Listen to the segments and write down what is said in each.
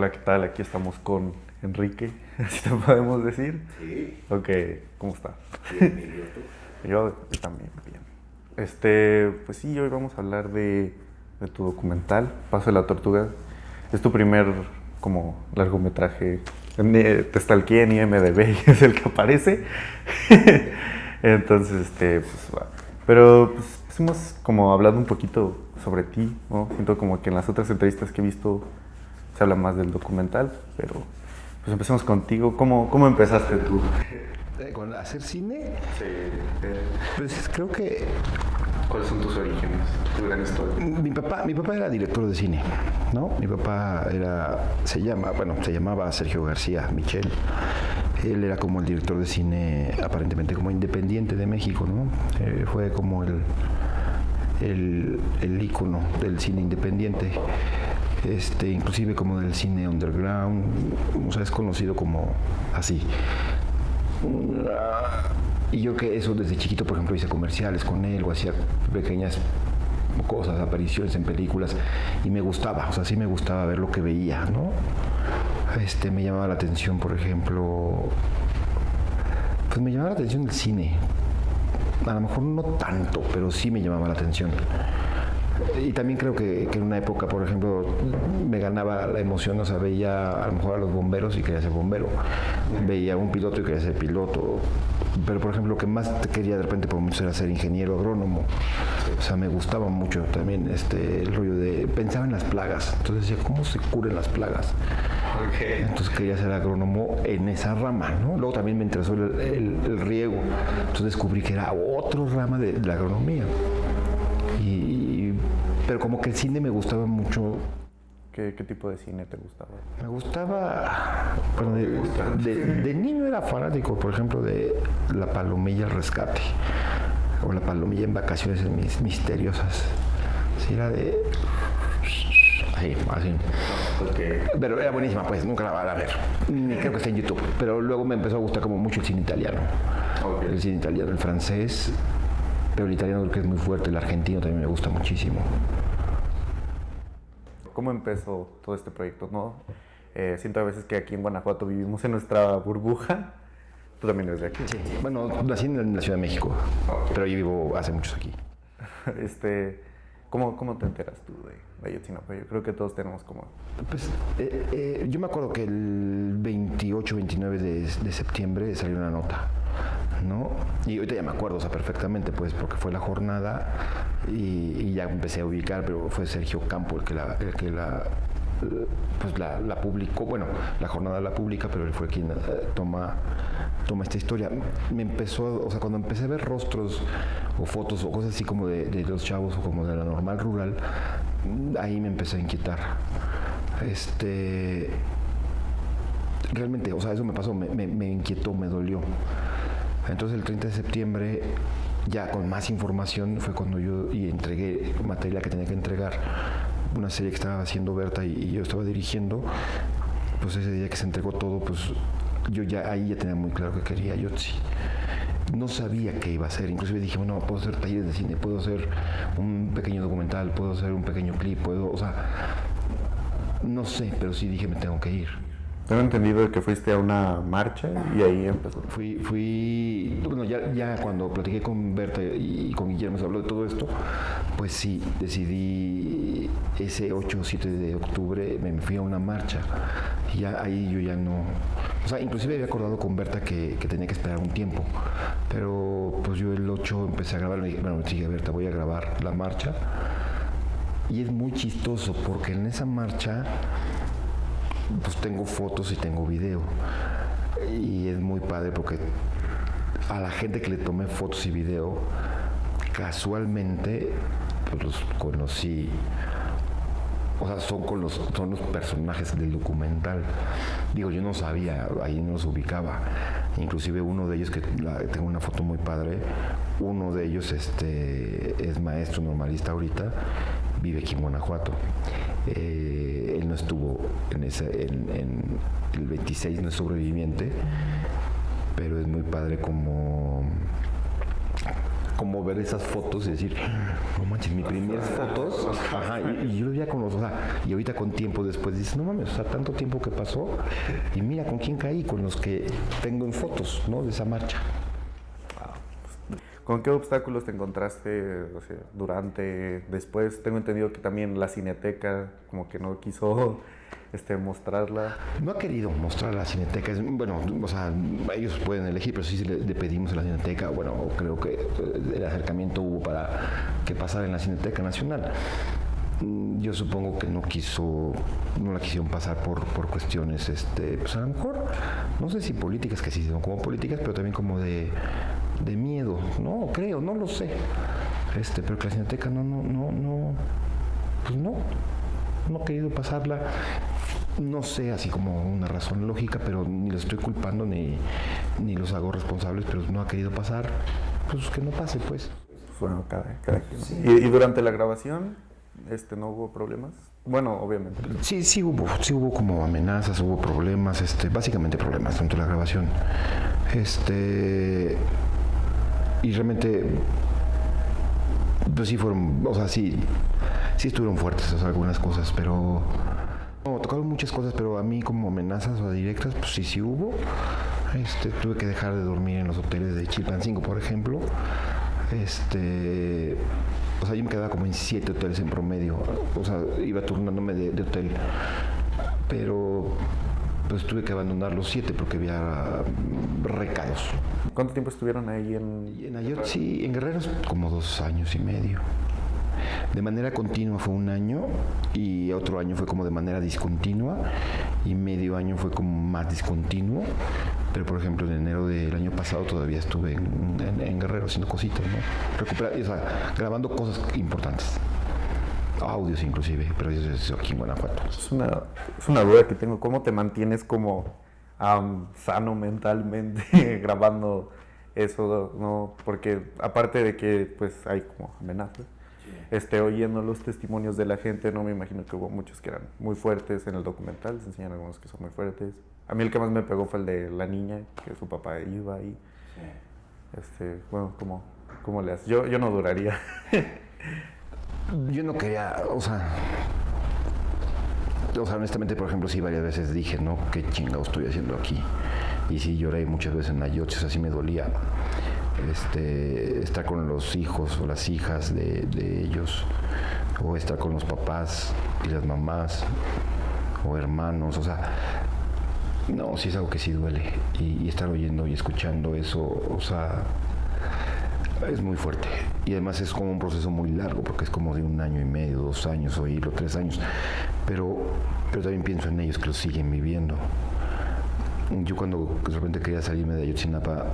Hola, ¿qué tal? Aquí estamos con Enrique, así te podemos decir. Sí. Ok, ¿cómo estás? Bien, bien, ¿y tú? Yo también, bien. Pues sí, hoy vamos a hablar de tu documental, Paso de la Tortuga. Es tu primer, como, largometraje. Te stalkeé en IMDb y es el que aparece. Entonces, pues va. Pero, pues, hemos como hablado un poquito sobre ti, ¿no? Siento como que en las otras entrevistas que he visto se habla más del documental, pero pues empecemos contigo. ¿Cómo empezaste tú? ¿Con hacer cine? Sí. Pues creo que ¿Cuáles son tus orígenes, tu gran historia? mi papá era director de cine, ¿no? Mi papá se llamaba Sergio García Michel. Él era como el director de cine, aparentemente como independiente de México, ¿no? Fue como el ícono del cine independiente. Inclusive como del cine underground, o sea, es conocido como así. Y yo que eso desde chiquito, por ejemplo, hice comerciales con él o hacía pequeñas cosas, apariciones en películas y me gustaba, o sea, sí me gustaba ver lo que veía, ¿no? Me llamaba la atención, por ejemplo, pues me llamaba la atención el cine. A lo mejor no tanto, pero sí me llamaba la atención. Y también creo que en una época, por ejemplo, me ganaba la emoción, o sea, veía a lo mejor a los bomberos y quería ser bombero, veía a un piloto y quería ser piloto, pero por ejemplo lo que más quería de repente por mucho era ser ingeniero agrónomo, o sea, me gustaba mucho también el rollo de, pensaba en las plagas, entonces decía, ¿cómo se curan las plagas? Okay. Entonces quería ser agrónomo en esa rama, ¿no? Luego también me interesó el riego, entonces descubrí que era otro rama de la agronomía. Pero como que el cine me gustaba mucho. ¿Qué tipo de cine te gustaba? Me gustaba, bueno, de niño era fanático, por ejemplo, de La Palomilla al Rescate, o La Palomilla en Vacaciones Misteriosas. Sí, era de... Así. Okay. Pero era buenísima, pues, nunca la van a ver. Ni creo que esté en YouTube. Pero luego me empezó a gustar como mucho el cine italiano. Okay. El cine italiano, el francés, pero el italiano creo que es muy fuerte, el argentino también me gusta muchísimo. ¿Cómo empezó todo este proyecto? ¿No? Siento a veces que aquí en Guanajuato vivimos en nuestra burbuja. Tú también eres de aquí. Sí, bueno, nací en la Ciudad de México, pero yo vivo hace muchos aquí. ¿Cómo te enteras tú de Ayotzinapa? Yo creo que todos tenemos como... Pues yo me acuerdo que el 28, 29 de septiembre salió una nota, ¿no? Y ahorita ya me acuerdo, o sea, perfectamente, pues, porque fue la jornada y ya empecé a ubicar, pero fue Sergio Campo el que la publicó, bueno, la jornada la publica, pero él fue quien toma esta historia. Me empezó, o sea, cuando empecé a ver rostros o fotos o cosas así como de los chavos o como de la normal rural, ahí me empecé a inquietar. Realmente, o sea, eso me pasó, me inquietó, me dolió. Entonces el 30 de septiembre, ya con más información, fue cuando yo entregué material que tenía que entregar, una serie que estaba haciendo Berta y yo estaba dirigiendo. Pues ese día que se entregó todo, pues yo ahí ya tenía muy claro que quería Ayotzi. No sabía qué iba a hacer, inclusive dije, bueno, puedo hacer talleres de cine, puedo hacer un pequeño documental, puedo hacer un pequeño clip, o sea, no sé, pero sí dije, me tengo que ir. Tengo entendido que fuiste a una marcha y ahí empezó. Bueno, ya cuando platiqué con Berta y con Guillermo se habló de todo esto, pues sí, decidí ese 8 o 7 de octubre, me fui a una marcha. Y ya ahí yo ya no... O sea, inclusive había acordado con Berta que tenía que esperar un tiempo, pero pues yo el 8 empecé a grabar, y dije, bueno, dije, Berta, voy a grabar la marcha. Y es muy chistoso porque en esa marcha pues tengo fotos y tengo video y es muy padre porque a la gente que le tomé fotos y video casualmente pues los conocí, o sea, son los personajes del documental. Digo, yo no sabía, ahí no los ubicaba, inclusive uno de ellos que tengo una foto muy padre, uno de ellos es maestro normalista ahorita, vive aquí en Guanajuato. Él no estuvo en el 26, no es sobreviviente, pero es muy padre como como ver esas fotos y decir, no manches, mis primeras fotos, ajá, y yo lo veía con los, o sea, y ahorita con tiempo después dices, no mames, o sea, tanto tiempo que pasó, y mira con quién caí, con los que tengo en fotos, ¿no? De esa marcha. ¿Con qué obstáculos te encontraste, o sea, durante, después? Tengo entendido que también la Cineteca como que no quiso mostrarla. No ha querido mostrar la Cineteca. Bueno, o sea, ellos pueden elegir, pero sí le pedimos a la Cineteca. Bueno, creo que el acercamiento hubo para que pasara en la Cineteca Nacional. Yo supongo que no la quisieron pasar por cuestiones, pues a lo mejor, no sé si políticas, que sí son como políticas, pero también como de miedo, no creo, no lo sé. Pero que la Cineteca pues no ha querido pasarla. No sé, así como una razón lógica, pero ni los estoy culpando ni los hago responsables, pero no ha querido pasar, pues que no pase, pues. Bueno, cada quien. Sí. ¿Y durante la grabación no hubo problemas? Bueno, obviamente. Sí hubo como amenazas, hubo problemas, básicamente problemas durante la grabación. Y realmente, pues sí fueron, o sea, sí estuvieron fuertes, o sea, algunas cosas, pero no, tocaron muchas cosas, pero a mí como amenazas o directas, pues sí hubo. Tuve que dejar de dormir en los hoteles de Chilpancingo, por ejemplo. O sea, yo me quedaba como en 7 hoteles en promedio, o sea, iba turnándome de hotel, pero pues tuve que abandonar los 7 porque había recados. ¿Cuánto tiempo estuvieron ahí en Ayot? Sí, en Guerrero como 2 años y medio. De manera continua fue 1 año y otro año fue como de manera discontinua y medio año fue como más discontinuo. Pero por ejemplo en enero del año pasado todavía estuve en Guerrero haciendo cositas, ¿no? O sea, grabando cosas importantes. Audios inclusive, pero eso es aquí en Guanajuato. Es una duda que tengo. ¿Cómo te mantienes como sano mentalmente grabando eso, no? Porque aparte de que pues hay como amenazas, oyendo los testimonios de la gente, no me imagino que hubo muchos que eran muy fuertes en el documental, se enseñan algunos que son muy fuertes. A mí el que más me pegó fue el de la niña, que su papá iba ahí. Sí. Bueno, ¿cómo le haces? Yo no duraría. Yo no quería, o sea, honestamente, por ejemplo, sí varias veces dije, ¿no? ¿Qué chingado estoy haciendo aquí? Y sí lloré muchas veces en Ayot, o sea, sí me dolía. Estar con los hijos o las hijas de ellos, o estar con los papás y las mamás, o hermanos, o sea, no, sí es algo que sí duele. Y estar oyendo y escuchando eso, o sea, es muy fuerte. Y además es como un proceso muy largo, porque es como de 1 año y medio, 2 años, oírlo, 3 años. Pero también pienso en ellos que lo siguen viviendo. Yo cuando de repente quería salirme de Ayotzinapa,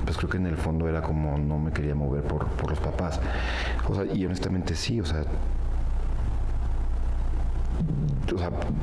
pues creo que en el fondo era como no me quería mover por los papás. O sea, y honestamente sí, o sea,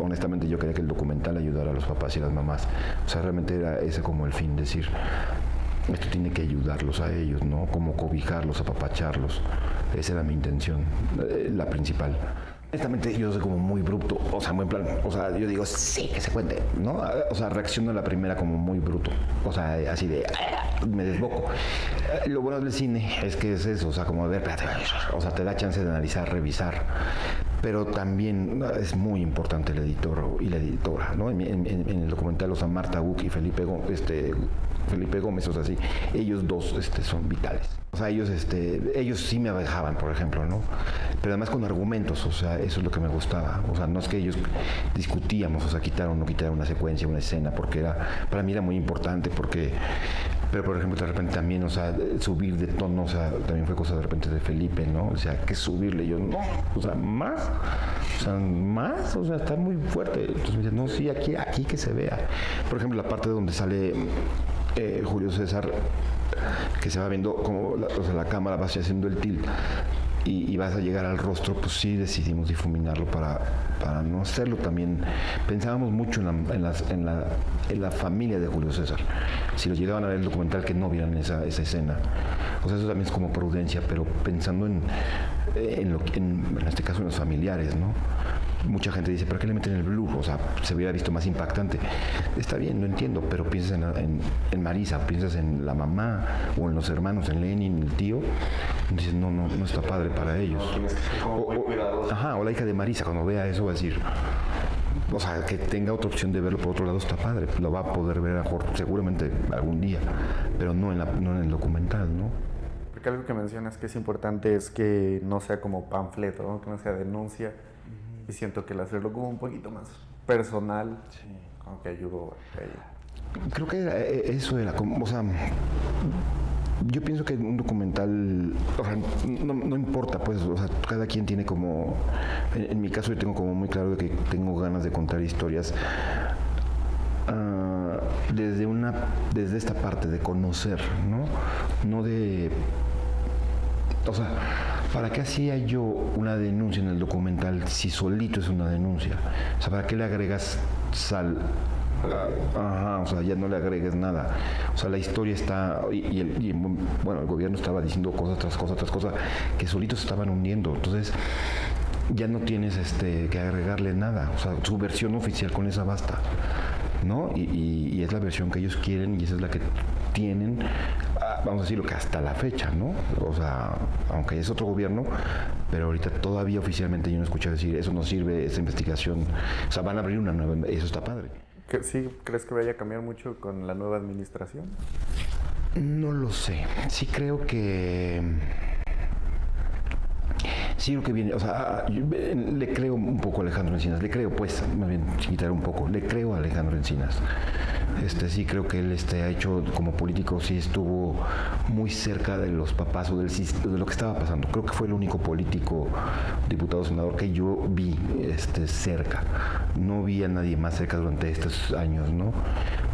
honestamente yo quería que el documental ayudara a los papás y a las mamás. O sea, realmente era ese como el fin, decir, esto tiene que ayudarlos a ellos, ¿no? Como cobijarlos, apapacharlos. Esa era mi intención, la principal. Honestamente yo soy como muy bruto, o sea, muy en plan, o sea, yo digo, sí, que se cuente, ¿no? O sea, reacciono a la primera como muy bruto, o sea, así de, me desboco. Lo bueno del cine es que es eso, o sea, como, a ver, espérate, o sea, te da chance de analizar, revisar, pero también es muy importante el editor y la editora, ¿no? En el documental, o sea, Marta Buch y Felipe Gómez, o sea, sí, ellos dos son vitales. O sea, ellos sí me dejaban, por ejemplo, ¿no? Pero además con argumentos, o sea, eso es lo que me gustaba. O sea, no es que ellos discutíamos, o sea, quitar o no quitar una secuencia, una escena, porque para mí era muy importante, pero por ejemplo, de repente también, o sea, subir de tono, o sea, también fue cosa de repente de Felipe, ¿no? O sea, que subirle, yo, no, o sea, más, o sea, está muy fuerte. Entonces me dice, no, sí, aquí que se vea. Por ejemplo, la parte donde sale Julio César, que se va viendo como la cámara va haciendo el tilt y vas a llegar al rostro, pues sí decidimos difuminarlo para no hacerlo. También pensábamos mucho en la familia de Julio César. Si lo llegaban a ver el documental, que no vieran esa escena. O sea, eso también es como prudencia, pero pensando en este caso en los familiares, ¿no? mucha gente dice, ¿para qué le meten el blur? O sea, se hubiera visto más impactante. Está bien, lo entiendo, pero piensas en Marisa, piensas en la mamá o en los hermanos, en Lenin, el tío, y dices, no está padre para ellos. No, tienes que ser como muy cuidadoso. Ajá, o la hija de Marisa, cuando vea eso va a decir, o sea, que tenga otra opción de verlo por otro lado está padre, lo va a poder ver mejor, seguramente algún día, pero no en el documental, ¿no? Porque algo que mencionas que es importante es que no sea como panfleto, ¿no? Que no sea denuncia. Y siento que el hacerlo como un poquito más personal, como que ayudó a ella. Creo que eso era como, o sea, yo pienso que un documental, o sea, no importa, pues, o sea, cada quien tiene como, en mi caso yo tengo como muy claro de que tengo ganas de contar historias desde esta parte de conocer, ¿no? No de, o sea, ¿para qué hacía yo una denuncia en el documental si solito es una denuncia? O sea, ¿para qué le agregas sal? Ajá, o sea, ya no le agregues nada. O sea, la historia está, bueno, el gobierno estaba diciendo cosas tras cosa, que solitos se estaban hundiendo. Entonces, ya no tienes que agregarle nada. O sea, su versión oficial con esa basta, ¿no? Y es la versión que ellos quieren y esa es la que tienen, vamos a decirlo que hasta la fecha, ¿no? O sea, aunque es otro gobierno, pero ahorita todavía oficialmente yo no escuché decir, eso no sirve, esa investigación, o sea, van a abrir una nueva, eso está padre. ¿Sí crees que vaya a cambiar mucho con la nueva administración? No lo sé, sí creo que viene, o sea, le creo un poco a Alejandro Encinas, le creo pues, más bien, sin quitar un poco, le creo a Alejandro Encinas. Sí creo que él ha hecho como político, sí estuvo muy cerca de los papás o de lo que estaba pasando. Creo que fue el único político, diputado, senador que yo vi cerca. No vi a nadie más cerca durante estos años, ¿no?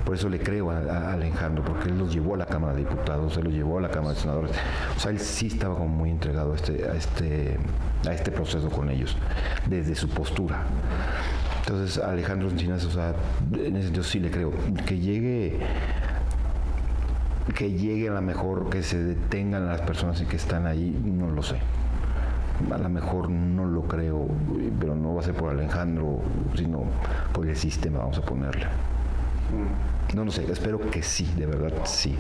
Por eso le creo a Alejandro, porque él los llevó a la Cámara de Diputados, él los llevó a la Cámara de Senadores. O sea, él sí estaba como muy entregado a este proceso con ellos, desde su postura. Entonces, Alejandro Encinas, o sea, en ese sentido sí le creo. Que llegue a lo mejor, que se detengan las personas que están ahí, no lo sé. A lo mejor no lo creo, pero no va a ser por Alejandro, sino por el sistema, vamos a ponerle. No lo sé, espero que sí, de verdad sí.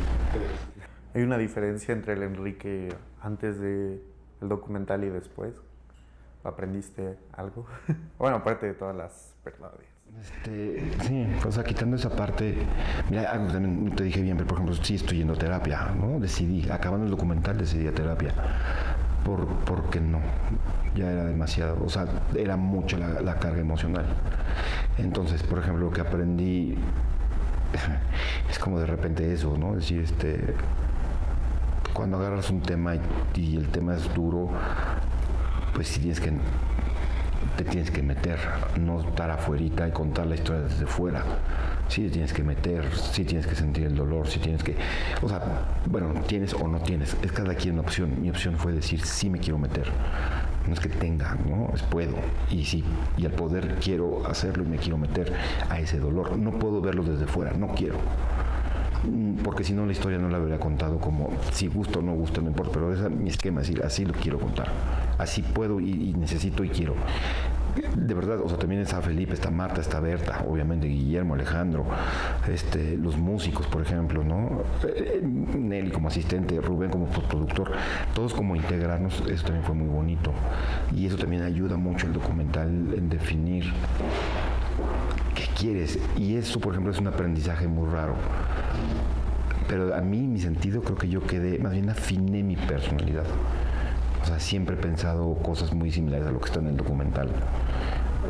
¿Hay una diferencia entre el Enrique antes del documental y después? ¿Aprendiste algo? Bueno, aparte de todas las verdades. Sí, o sea, quitando esa parte, mira, algo que también no te dije bien, pero por ejemplo, sí estoy yendo a terapia, ¿no? Acabando el documental, decidí a terapia. Porque no, ya era demasiado, o sea, era mucha la carga emocional. Entonces, por ejemplo, lo que aprendí es como de repente eso, ¿no? Es decir, cuando agarras un tema y el tema es duro, pues sí te tienes que meter, no estar afuerita y contar la historia desde fuera. Sí te tienes que meter, sí tienes que sentir el dolor, sí tienes que, o sea, bueno, tienes o no tienes, es cada quien una opción. Mi opción fue decir, sí me quiero meter. No es que tenga, ¿no? Es puedo. Y sí, y al poder quiero hacerlo y me quiero meter a ese dolor. No puedo verlo desde fuera, no quiero. Porque si no la historia no la habría contado como si gusta o no gusta, no importa, pero ese es mi esquema, así lo quiero contar, así puedo y necesito y quiero. De verdad, o sea, también está Felipe, está Marta, está Berta, obviamente Guillermo, Alejandro, los músicos, por ejemplo, ¿no? Nelly como asistente, Rubén como postproductor, todos como integrarnos, eso también fue muy bonito. Y eso también ayuda mucho el documental en definir qué quieres. Y eso, por ejemplo, es un aprendizaje muy raro. Pero a mí, mi sentido, creo que yo más bien afiné mi personalidad. O sea, siempre he pensado cosas muy similares a lo que está en el documental.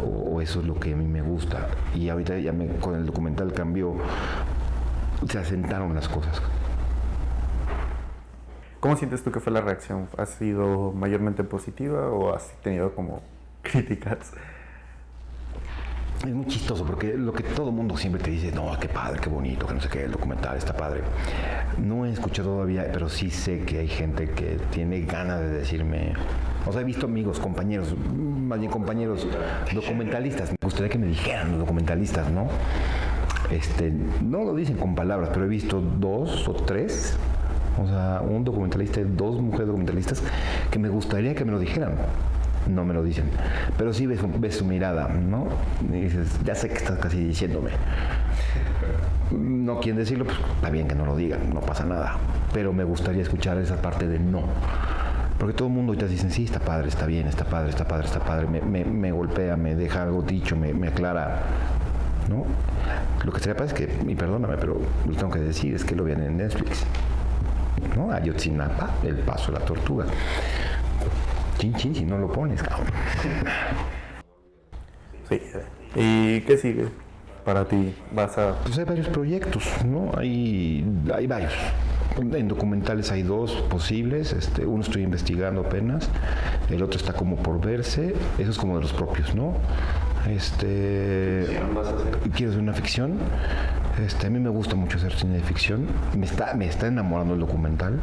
O eso es lo que a mí me gusta. Y ahorita con el documental cambió, se asentaron las cosas. ¿Cómo sientes tú que fue la reacción? ¿Ha sido mayormente positiva o has tenido como críticas? Es muy chistoso porque lo que todo el mundo siempre te dice, no, qué padre, qué bonito, que no sé qué, el documental está padre. No he escuchado todavía, pero sí sé que hay gente que tiene ganas de decirme, o sea, he visto amigos, compañeros, más bien compañeros documentalistas. Me gustaría que me dijeran los documentalistas, ¿no? No lo dicen con palabras, pero he visto 2 o 3, o sea, un documentalista y 2 mujeres documentalistas que me gustaría que me lo dijeran. no me lo dicen. Pero sí ves su mirada, ¿no? Y dices, ya sé que estás casi diciéndome. No quieren decirlo, pues está bien que no lo digan, no pasa nada. Pero me gustaría escuchar esa parte de no. Porque todo el mundo ahorita dicen, sí, está padre, está bien, está padre, está padre, está padre. Me golpea, me deja algo dicho, me aclara, ¿no? Lo que sería padre es que, y perdóname, pero lo tengo que decir, es que lo vean en Netflix, ¿no? Ayotzinapa, el paso de la tortuga. Chin, chin, si no lo pones, cabrón. Sí. ¿Y qué sigue para ti? ¿Vas a...? Pues hay varios proyectos, ¿no? Hay varios. En documentales hay 2 posibles. Uno estoy investigando apenas. El otro está como por verse. Eso es como de los propios, ¿no? Quiero hacer una ficción. A mí me gusta mucho hacer cine de ficción. Me está enamorando el documental.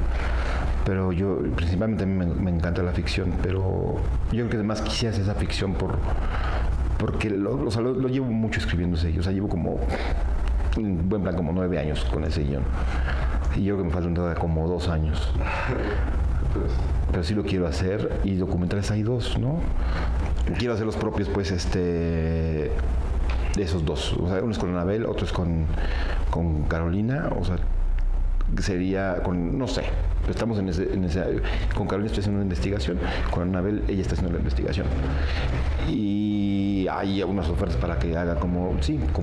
Pero yo, principalmente a mí me encanta la ficción. Pero yo creo que además quisiera hacer esa ficción porque lo llevo mucho escribiendo ese guión. O sea, llevo como, en buen plan, como 9 años con ese guión. Y yo creo que me faltan todavía como 2 años. Pero sí lo quiero hacer. Y documentales hay 2, ¿no? Quiero hacer los propios, pues, de esos 2. O sea, uno es con Anabel, otro es con Carolina. O sea, sería con, no sé, estamos en ese, con Carolina estoy haciendo una investigación, con Anabel ella está haciendo la investigación y hay unas ofertas para que haga como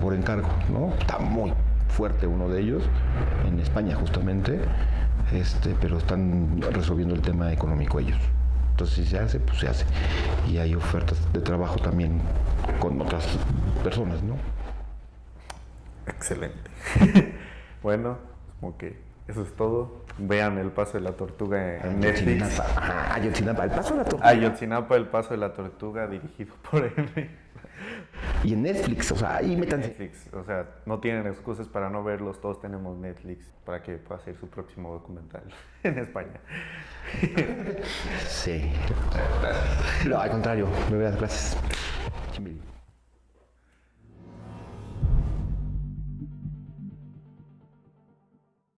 por encargo, ¿no? Está muy fuerte uno de ellos en España justamente, pero están resolviendo el tema económico ellos. Entonces, si se hace, pues se hace. Y hay ofertas de trabajo también con otras personas, ¿no? Excelente. Bueno, como que eso es todo. Vean El Paso de la Tortuga en Netflix. Ayotzinapa, El Paso de la Tortuga. Ayotzinapa, El Paso de la Tortuga, dirigido por él. Y en Netflix, o sea, ahí métanse. Netflix, o sea, no tienen excusas para no verlos, todos tenemos Netflix para que pueda hacer su próximo documental en España. Sí. No, al contrario, me voy a dar clases. Chimili.